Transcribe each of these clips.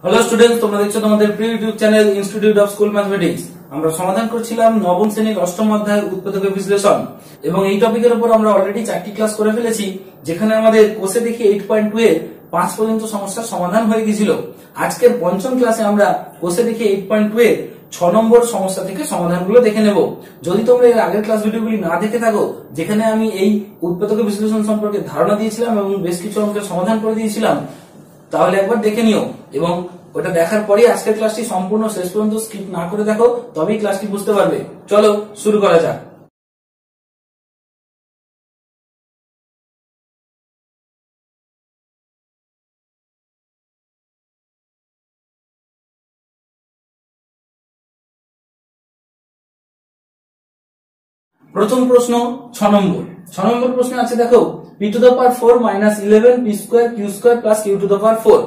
Hello students, তোমরা দেখছো তোমাদের প্রিয় YouTube channel institute of school mathematics. আমরা সমাধান করছিলাম নবম শ্রেণীর অষ্টম অধ্যায় উৎপাদকের বিশ্লেষণ, এবং এই টপিকের উপর আমরা অলরেডি 4টি ক্লাস করে ফেলেছি, যেখানে আমাদের কোষে দেখি 8.2 এর 5 পর্যন্ত সমস্যার সমাধান হয়ে গিয়েছিল। আজকের পঞ্চম ক্লাসে আমরা কোষে দেখি 8.2 এর 6 নম্বর সমস্যা থেকে সমাধানগুলো দেখে নেব। যদি তোমরা এর আগের ক্লাস ভিডিওগুলি না দেখে থাকো, যেখানে আমি এই উৎপাদকের বিশ্লেষণ সম্পর্কে ধারণা দিয়েছিলাম এবং বেশ কিছু অঙ্কের সমাধান করে দিয়েছিলাম, তাহলে একবার দেখে নিও, এবং ওটা দেখার পরে আজকের ক্লাসটি সম্পূর্ণ শেষ পর্যন্ত স্কিপ না করে দেখো, তবেই ক্লাসটি বুঝতে পারবে। চলো শুরু করা যাক। প্রথম প্রশ্ন 6 নম্বর প্রশ্ন আছে, দেখো p to the power 4 minus 11 p square q square plus q to the power 4,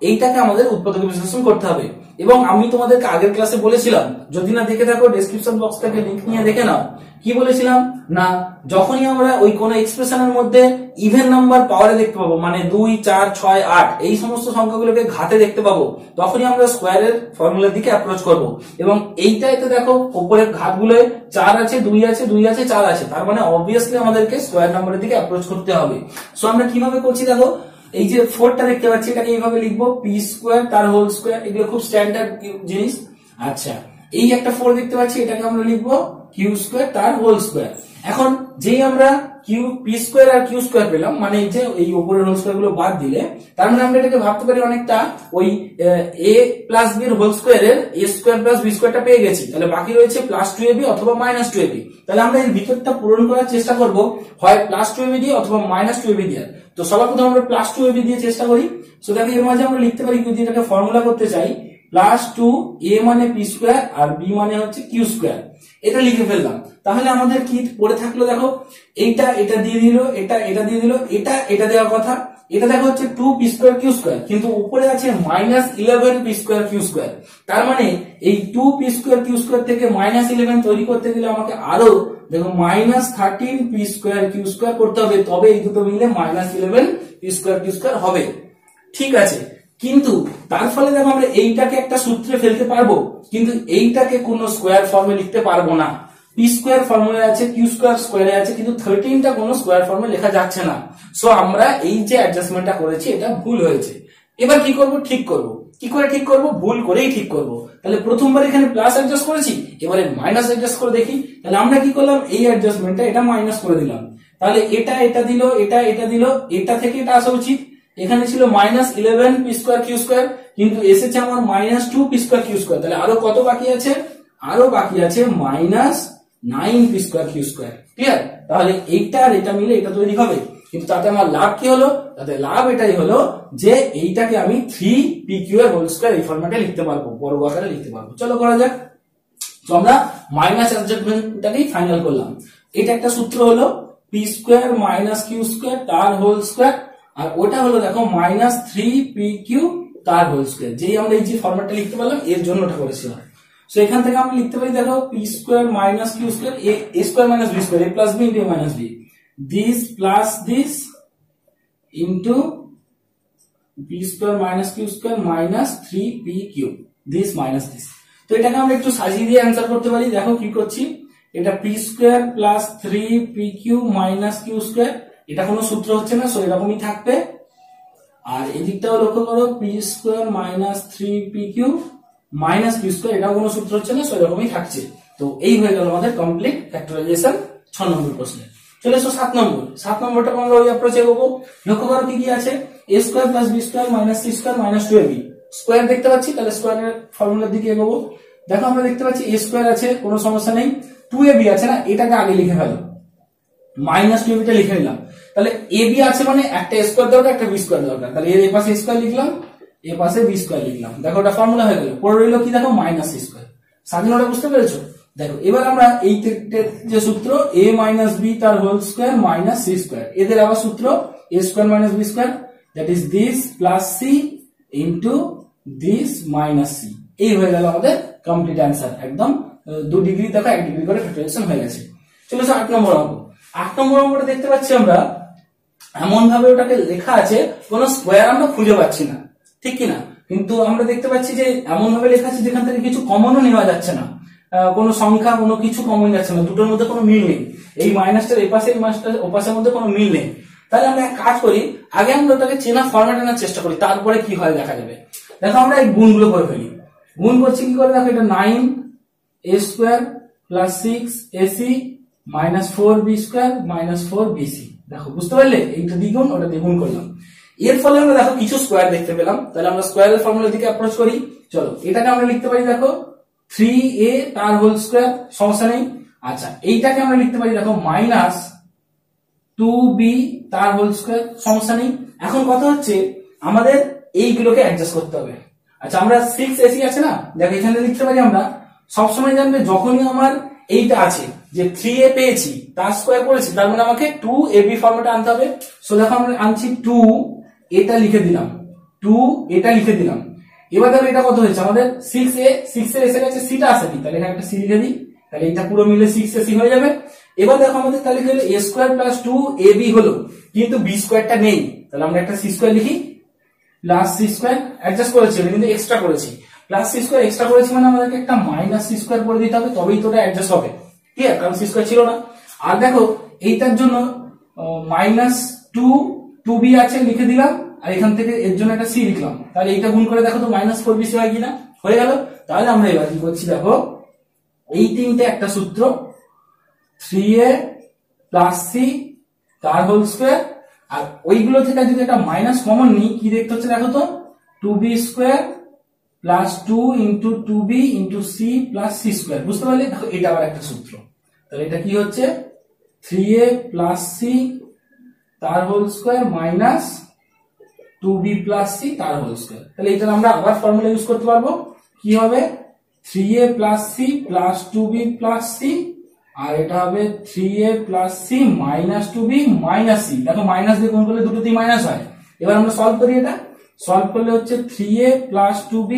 এইটাকে আমাদের উৎপাদক বিশ্লেষণ করতে হবে। এবং আমি তোমাদেরকে আগের ক্লাসে বলেছিলাম, যদি না দেখে থাকো ডেসক্রিপশন বক্স থেকে লিংক নিয়ে দেখে নাও। কি বলেছিলাম না, যখনই আমরা ওই কোন এক্সপ্রেশনের মধ্যে ইভেন নাম্বার পাওয়ারে দেখতে পাবো, মানে 2, 4, 6, 8 এই সমস্ত সংখ্যাগুলোকে ঘাতে দেখতে পাবো, তখনই আমরা স্কোয়ারের ফর্মুলার দিকে অ্যাপ্রোচ করব। এবং এইটাতে দেখো উপরের ঘাতগুলোয় 4 আছে, 2 আছে, 2 আছে, 4 আছে, তার মানে অবভিয়াসলি আমাদেরকে স্কোয়ার নাম্বারের দিকে অ্যাপ্রোচ করতে হবে। সো আমরা কিভাবে করছি দেখো, এই যে 4টা দেখতে পাচ্ছি, এটাকে এইভাবে লিখবো p স্কয়ার তার হোল স্কয়ার, এগুলো খুব স্ট্যান্ডার্ড জিনিস। আচ্ছা, এই একটা 4 দেখতে পাচ্ছি, এটাকে আমরা লিখবো q স্কয়ার তার হোল স্কয়ার। এখন যেই আমরা p স্কয়ার আর q স্কয়ার পেলাম, মানে এই যে এই উপরের হোল স্কয়ার গুলো বাদ দিলে, তার মানে আমরা এটাকে ভাবতে পারি অনেকটা ওই a প্লাস b এর হোল স্কয়ারের a স্কয়ার প্লাস b স্কয়ারটা পেয়ে গেছি। তাহলে বাকি রয়েছে প্লাস 2ab অথবা মাইনাস 2ab। তাহলে আমরা এর ভিতরটা পূরণ করার চেষ্টা করব, হয় প্লাস 2ab দিয়ে অথবা মাইনাস 2ab দিয়ে। তো সবার প্রথমে আমরা প্লাস 2ab দিয়ে চেষ্টা করি। সো দেখো এর মাঝে আমরা লিখতে পারি, যদি এটাকে ফর্মুলা করতে চাই, প্লাস 2a মানে p স্কয়ার আর b মানে হচ্ছে q স্কয়ার, এটা লিখে ফেললাম। তাহলে আমাদের কি পড়ে থাকলো দেখো, এটা দিয়ে দিল, এটা দিয়ে দিল, এটা দেওয়ার কথা। এটা দেখো হচ্ছে 2p স্কয়ার q স্কয়ার, কিন্তু উপরে আছে minus 11p square q square. তার মানে এই 2p স্কয়ার q স্কয়ার থেকে মাইনাস 11 তৈরি করতে গেলে আমাকে আরো দেখো minus 13p square q square করতে হবে, তবে এই দুটো মিলে minus 11p square q square হবে। ঠিক আছে, কিন্তু তার ফলে দেখো আমরা এইটাকে একটা সূত্রে ফেলতে পারবো, কিন্তু এইটাকে কোনো স্কয়ার ফর্মে লিখতে পারবো না। p স্কয়ার ফর্মুলা আছে, q স্কয়ার স্কয়ারে আছে, কিন্তু 13টা কোনো স্কয়ার ফর্মে লেখা যাচ্ছে না। সো আমরা এই যে অ্যাডজাস্টমেন্টটা করেছি, এটা ভুল হয়েছে। এবার কি করব, ঠিক করব। কি করে ঠিক করব? ভুল করেই ঠিক করব। তাহলে প্রথমবার এখানে প্লাস অ্যাডজাস্ট করেছি, এবারে মাইনাস অ্যাডজাস্ট করে দেখি। তাহলে আমরা কি করলাম, এই অ্যাডজাস্টমেন্টটা এটা মাইনাস করে দিলাম। তাহলে এটা দিল, এটা দিল, এটা থেকে এটা আসা উচিত। এখানে ছিল minus 11p square q square, কিন্তু এসেছে আমার minus 2p square q square. তাহলে আরো কত বাকি আছে? আরো বাকি আছে minus 9p square q square. Clear? তাহলে এইটা আর এটা মিলে এটা তৈরি হবে। কিন্তু তাতে আমার লাভ কি হলো? তাতে লাভ এটাই হলো যে এইটাকে আমি 3pq এর হোল স্কয়ার এই ফরম্যাটে লিখতে পারবো, বর্গ আকারে লিখতে পারবো। চলো করা যাক। তো আমরা মাইনাস অ্যাডজাস্টমেন্টটাকেই ফাইনাল করলাম। এটা একটা সূত্র হলো p square minus q square তার হোল স্কয়ার, আর ওটা হলো দেখো মাইনাস 3pq তার হোল স্কয়ার। যেই আমরা এই যে ফরম্যাটটা লিখতে পারলাম, এর জন্য ওটা করেছিলাম। সো এখান থেকে আমরা লিখতে পারি দেখো p square minus q square, a square minus b square, a plus b into a minus b, this plus this into p square minus q square minus 3pq, this minus this। তো এটাকে আমরা একটু সাজিয়ে দিয়ে answer করতে পারি। দেখো কি করছি, এটা p square plus 3pq minus q square, এটা কোনো সূত্র হচ্ছে না, সো এরকমই থাকবে। আর এই দিকটাও লক্ষ্য করো, p square minus 3pq minus q square, এটাও কোনো সূত্র হচ্ছে না, সো এরকমই থাকছে। তো এই হয়ে গেল আমাদের কমপ্লিট ফ্যাক্টরাইজেশন 6 নম্বর প্রশ্নে। চলে এসো 7 নম্বর। 7 নম্বরটা আমরা ওই অ্যাপ্রোচে করব। লক্ষ্য করো কি কি আছে, a square plus b square minus c square minus 2ab। Square দেখতে পাচ্ছি, তাহলে স্কয়ারের ফর্মুলার দিকে এগোবো। দেখো আমরা দেখতে পাচ্ছি a স্কয়ার আছে, কোনো সমস্যা নেই। 2ab আছে না, এটাকে আগে লিখে ফেলো, মাইনাস 2ab টা লিখে নিলাম। তাহলে ab আছে মানে একটা স্কয়ার দরকার, একটা b স্কয়ার দরকার। তাহলে এর পাশে স্কয়ার লিখলাম, এর পাশে b স্কয়ার লিখলাম। দেখো এটা ফর্মুলা হয়ে গেল। পরে রইল কি দেখো, মাইনাস c স্কয়ার। স্বাধীনতা বুঝতে পেরেছো? দেখো এবার আমরা এই যে সূত্র a মাইনাস b তার whole square minus c square, এদের আবার সূত্র a square minus b square, that is this plus c into this minus c। এই হয়ে গেল আমাদের কমপ্লিট অ্যানসার। একদম 2 ডিগ্রি দেখো 1 ডিগ্রি করে ফ্যাক্টরাইজেশন হয়ে গেছে। চলো 8 নম্বর অঙ্ক। 8 নম্বর অঙ্কটা দেখতে পাচ্ছি আমরা এমন ভাবে ওটাকে লেখা আছে, কোন স্কয়ার আমরা খুঁজে পাচ্ছি না, ঠিক কি না? কিন্তু আমরা দেখতে পাচ্ছি যে এমন ভাবে লেখা আছে যেখান থেকে কিছু কমনও নেওয়া যাচ্ছে না, কোনো সংখ্যা কোনো কিছু কমন যাচ্ছে না, দুটোর মধ্যে কোনো মিল নেই, এই মাইনাসটার এপাশে এই মাইনাসটার ওপাশের মধ্যে কোনো মিল নেই। তাহলে আমরা এক কাজ করি, আগে আমরা ওটাকে চেনা ফরম্যাট আনার চেষ্টা করি, তারপরে কি হয় দেখা যাবে। দেখো আমরা এই গুণগুলো করে ফেলি। গুণ করছি কি করে, দেখো এটা 9a² plus 6ac minus 4b² minus 4bc। দেখো বুঝতে পারলে, এইটা দ্বিগুণ ওটা দ্বিগুণ করলাম। এর ফলে আমরা দেখো কিছু স্কোয়ার দেখতে পেলাম, তাহলে আমরা স্কোয়ারের ফর্মুলার দিকে অ্যাপ্রোচ করি। চলো এটাকে আমরা লিখতে পারি দেখো 3a তার হোল স্কোয়ার, সমস্যা নেই। আচ্ছা এইটাকে আমরা লিখতে পারি দেখো মাইনাস 2b তার হোল স্কোয়ার, সমস্যা নেই। এখন কথা হচ্ছে আমাদের এইগুলোকে অ্যাডজাস্ট করতে হবে। আচ্ছা আমরা 6ac আছে না, দেখো এখানে লিখতে পারি আমরা, সবসময় জানবে যখনই আমার এইটা আছে যে 3a পেয়েছি তার স্কোয়ার করেছি, তার মানে আমাকে 2ab ফর্মেটে আনতে হবে। সো দেখো আমরা আনছি 2, এটা লিখে দিলাম 2, এটা লিখে দিলাম। এবার দেখো এটা কত হয়েছে আমাদের 6a, 6 এর এসে গেছে, সিটা আসেনি, তাহলে এখানে একটা সি লিখে দিই, তাহলে এটা পুরো মিলে 6ac হয়ে যাবে। এবার দেখো আমাদের তাহলে হলো a² প্লাস 2ab হলো, কিন্তু b² নেই, তাহলে আমরা একটা c² লিখি প্লাস c² অ্যাডজাস্ট করেছি, কিন্তু এক্সট্রা করেছি, প্লাস c² এক্সট্রা করেছি মানে আমাদেরকে একটা মাইনাস c² করে দিতে হবে, তবেই তো এটা অ্যাডজাস্ট হবে, ঠিক আছে, কারণ c² ছিল না। আর দেখো এইটার জন্য মাইনাস 2b আছে লিখে দিলাম, আর এখান থেকে এর জন্য একটা c লিখলাম, তাহলে এইটা গুণ করে দেখো তো মাইনাস 4bc হয় কিনা, হয়ে গেল। তাহলে আমরা এবার কি করছি দেখো, এই তিনটে একটা সূত্র 3a প্লাস c তার হোল স্কোয়ার, আর ওইগুলো থেকে যদি একটা মাইনাস কমন নিই কি দেখতে হচ্ছে দেখো তো 2b² plus 2 into 2b into c plus c², বুঝতে পারলে। দেখো এটা আবার একটা সূত্র, তাহলে এটা কি হচ্ছে 3a প্লাস c তার whole square minus 2b plus c তার হোল স্কোয়ার। তাহলে এটা আমরা আবার ফর্মুলা ইউজ করতে পারবো, কি হবে 3a plus c plus 2b plus c, আর এটা হবে 3a plus c minus 2b minus c। দেখো মাইনাস দিয়ে গুণ করলে দুটোতেই মাইনাস হয়। এবার আমরা সলভ করি, এটা সলভ করলে হচ্ছে 3a plus 2b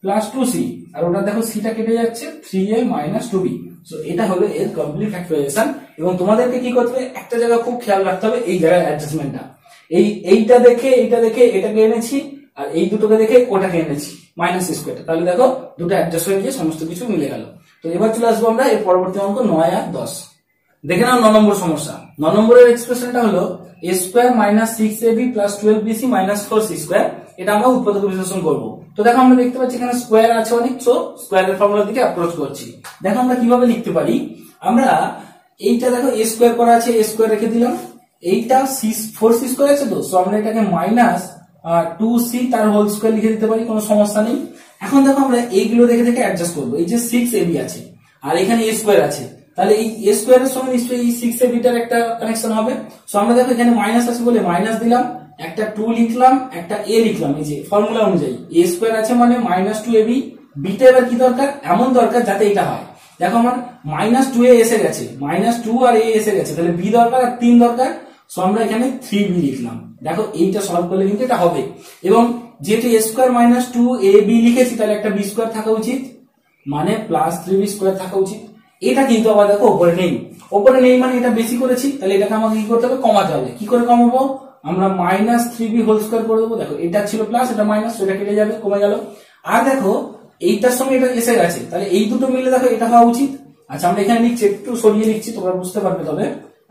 plus 2c, আর ওটা দেখো সিটা কেটে যাচ্ছে 3a মাইনাস 2b। সো এটা হলো এর কমপ্লিট ফ্যাক্টরাইজেশন। এবং তোমাদেরকে কি করতে হবে, একটা জায়গা খুব খেয়াল রাখতে হবে, এই জায়গায় অ্যাডজাস্টমেন্টটা, এইটা দেখে এটাকে এনেছি, আর এই দুটোকে দেখে ওটাকে এনেছি মাইনাস স্কোয়ার, তাহলে দেখো দুটো অ্যাডজাস্ট হয়ে গিয়ে সমস্ত কিছু মিলে গেল। তো এবার চলে আসবো আমরা এর পরবর্তী অঙ্ক 9 আর 10। দেখে নাও 9 নম্বর সমস্যা। 9 নম্বরের এক্সপ্রেশনটা হলো a² minus 6ab plus 12bc minus 4c², এটা আমরা উৎপাদক বিশ্লেষণ করব। তো দেখো আমরা দেখতে পাচ্ছি এখানে স্কোয়ার আছে অনেক, সো স্কোয়ারের ফর্মুলার দিকে অ্যাপ্রোচ করছি। দেখো আমরা কিভাবে লিখতে পারি, আমরা এইটা দেখো a² করা আছে, a² রেখে দিলাম, এইটা 4c² আছে, তো সো আমরা এটাকে মাইনাস 2c তার হোল স্কোয়ার লিখে দিতে পারি, কোনো সমস্যা নেই। এখন দেখো আমরা এইগুলো দেখে অ্যাডজাস্ট করবো, এই যে 6ab আছে আর এখানে a² আছে, তাহলে এই a² এর সঙ্গে নিশ্চয়ই এই 6ab টার একটা কানেকশন হবে। সো আমরা দেখো এখানে মাইনাস আছে বলে মাইনাস দিলাম, একটা 2 লিখলাম, একটা a লিখলাম, এই যে ফর্মুলা অনুযায়ী a² আছে মানে মাইনাস 2ab। বিটা এবার কি দরকার, এমন দরকার যাতে এটা হয়। দেখো আমার মাইনাস 2a এসে গেছে, মাইনাস 2 আর a এসে গেছে, তাহলে b দরকার আর 3 দরকার, সো আমরা এখানে 3b লিখলাম। দেখো এইটা সলভ করলে কিন্তু এটা হবে, এবং যেহেতু a² মাইনাস 2ab লিখেছি তাহলে একটা b² থাকা উচিত, মানে প্লাস 3b² থাকা উচিত। এটা কিন্তু আবার দেখো উপরে নেই মানে এটা বেশি করেছি, তাহলে এটাকে আমাকে কি করতে হবে, কমাতে হবে। কি করে কমাবো, আমরা মাইনাস 3b হোল স্কোয়ার করে দেবো। দেখো এটা ছিল প্লাস, এটা মাইনাস, এটা কেটে যাবে, কমে গেল। আর দেখো এইটার সঙ্গে এটা এসে গেছে, তাহলে এই দুটো মিলে দেখো এটা হওয়া উচিত। আচ্ছা আমরা এখানে লিখছি, একটু সরিয়ে লিখছি, তোমরা বুঝতে পারবে। তবে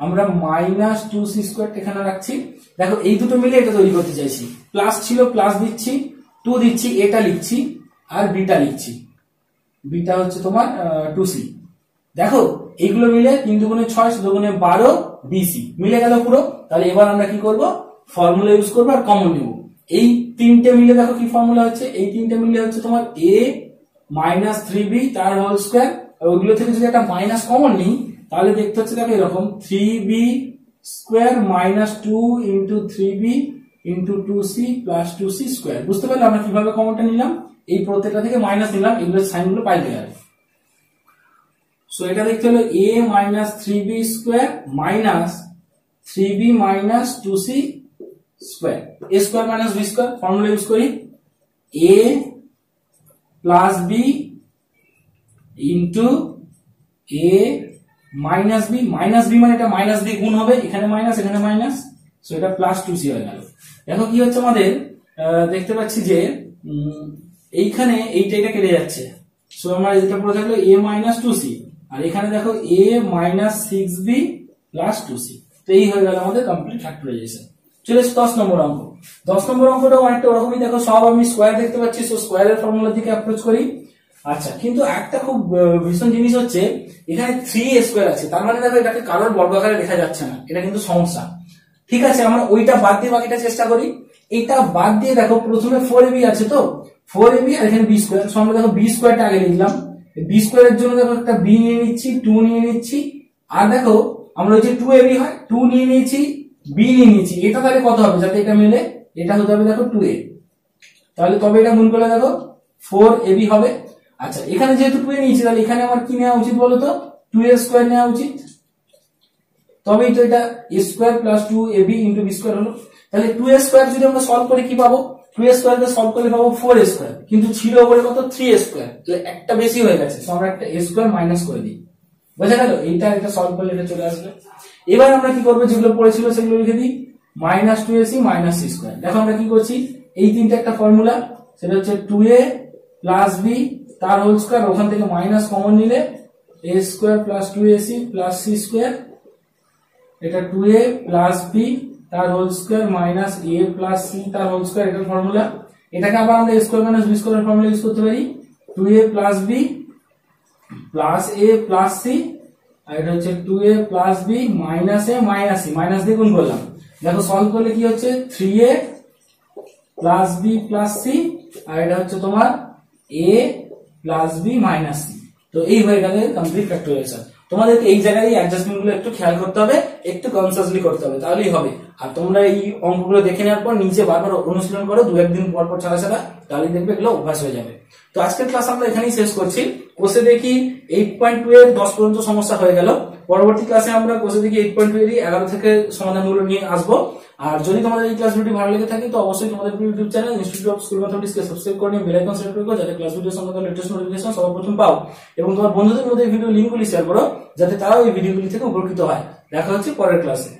আমরা মাইনাস 2c² এখানে রাখছি, দেখো এই দুটো মিলে এটা তৈরি করতে চাইছি। প্লাস ছিল প্লাস দিচ্ছি, 2 দিচ্ছি, এটা লিখছি, আর বিটা লিখছি, বিটা হচ্ছে তোমার 2c। দেখো এইগুলো মিলে 3 দুগুণে 6, 7 দুগুণে 12 bc মিলে গেল পুরো। তাহলে এবার আমরা কি করব, ফর্মুলা ইউজ করবো আর কমন নেব। এই তিনটে মিলে দেখো কি ফর্মুলা হচ্ছে, এই তিনটে মিলে হচ্ছে তোমার a মাইনাস 3b তার হোল স্কোয়ার, আর ওইগুলো থেকে যদি একটা মাইনাস কমন নিই তাহলে দেখতে হচ্ছে দেখো এরকম 3b² minus 2 into 3b into 2c plus 2c²। বুঝতে পারলে আমরা কিভাবে কমনটা নিলাম, এই প্রত্যেকটা থেকে মাইনাস নিলাম, এগুলোর সাইনগুলো পাল্টে গেল। সো এটা দেখতে হলো a minus 3b² minus 3b minus 2c², a² minus b² formula use করি, a plus b into a minus b মানে এটা মাইনাস দিয়ে গুণ হবে, এখানে মাইনাস সো এটা প্লাস 2c হয়ে গেল। দেখো কি হচ্ছে আমাদের, দেখতে পাচ্ছি যে এইখানে এইটা এটা কেটে যাচ্ছে, সো আমরা এটা পড়ে থাকলো a মাইনাস 2c, আর এখানে দেখো a minus 6b plus 2c। তো এই হয়ে গেল আমাদের কমপ্লিট ফ্যাক্টরাইজেশন। চলে 10 নম্বর অঙ্ক। 10 নম্বর অঙ্কটাও অনেকটা ওরকমই, দেখো সব আমি স্কোয়ার দেখতে পাচ্ছি, সো স্কোয়ারের ফর্মুলা দিকে অ্যাপ্রোচ করি। আচ্ছা, কিন্তু একটা খুব ভীষণ জিনিস হচ্ছে এখানে 3a স্কোয়ার আছে, তার মানে দেখো এটাকে কারোর বর্গাকারে লেখা যাচ্ছে না, এটা কিন্তু সমস্যা। ঠিক আছে, আমরা ওইটা বাদ দিয়ে বাকিটা চেষ্টা করি। এটা বাদ দিয়ে দেখো প্রথমে 4ab আছে, তো 4ab আর এখানে b স্কোয়ার, সো আমরা দেখো b স্কোয়ারটা আগে লিখলাম। b স্কোয়ারের জন্য দেখো একটা b নিয়ে নিচ্ছি, 2 নিয়ে নিচ্ছি, আর দেখো আমরা ওই যে 2ab হয় 2 নিয়ে নিয়েছি, b নিয়ে নিয়েছি। এটা তাহলে কত হবে যাতে এটা মিলে? এটা হতে হবে দেখো 2a, তাহলে তবে এটা গুণ করলে দেখো 4ab হবে। আচ্ছা, এখানে যেহেতু 2a নিয়েছি তাহলে এখানে আমার কি নেওয়া উচিত বলো তো? 2a স্কোয়ার নেওয়া উচিত, তবেই তো এটা a square plus 2ab into b square হলো। তাহলে 2a স্কোয়ার যদি আমরা সলভ করি কি পাবো? 2a স্কোয়ার কে সলভ করলে পাবো 4a স্কোয়ার, কিন্তু ছিল বলে কত? 3a স্কোয়ার, তাহলে একটা বেশি হয়ে গেছে, সো আমরা একটা a স্কোয়ার মাইনাস করে দিই। বোঝা গেল? এইটা এটা সলভ করলে এটা চলে আসবে। এবার আমরা কি করবো? যেগুলো পড়েছিল সেগুলো লিখে দিই, minus 2ac minus c square. দেখো আমরা কি করছি, এই তিনটা একটা ফর্মুলা, সেটা হচ্ছে 2a প্লাস b তার হোল স্কোয়ার, ওখান থেকে মাইনাস কমন নিলে a square plus 2ac plus c square, এটা 2a প্লাস b তার whole square minus a plus c তার হোল স্কোয়ার, এটা ফর্মুলা। এটাকে আবার আমরা a square minus b square formula use করতে পারি, 2a plus b plus a plus c, আর এটা হচ্ছে 2a plus b minus a minus c, minus দিয়ে গুণ করলাম। দেখো সলভ করলে কি হচ্ছে? 3a plus b plus c, আর এটা হচ্ছে তোমার a plus b minus c। তো এই হয়ে গেল কমপ্লিট ফ্যাক্টরাইজেশন। তোমাদেরকে এই জায়গায় অ্যাডজাস্টমেন্ট গুলো একটু খেয়াল করতে হবে, একটু কনসিয়াসলি করতে হবে, তাহলেই হবে। আর তোমরা এই অঙ্কগুলো দেখে নেওয়ার পর নিচে বারবার অনুশীলন করো, 2-1 দিন পর পর ছাড়া ছাড়া, তাহলেই দেখবে এগুলো অভ্যাস হয়ে যাবে। তো আজকের ক্লাস আমরা এখানেই শেষ করছি। কোষে দেখি 8.2 এর 10 পর্যন্ত সমস্যা হয়ে গেল। পরবর্তী ক্লাসে আমরা কোষে দেখি 8.2 এর 11 থেকে সমাধানগুলো নিয়ে আসবো। আর যদি তোমাদের এই ক্লাস ভিডিও ভালো লেগে থাকে তো অবশ্যই তোমাদের YouTube channel institute of school mathematics K subscribe করে নিয়ে বেল আইকন সেট করে যাতে ক্লাস ভিডিও সংক্রান্ত লেটেস্ট নোটিফিকেশন সবার প্রথম পাও, এবং তোমার বন্ধুদের মধ্যে এই ভিডিও লিংকগুলি শেয়ার করো যাতে তারাও এই ভিডিওগুলি থেকে উপকৃত হয়। দেখা হচ্ছে পরের ক্লাসে।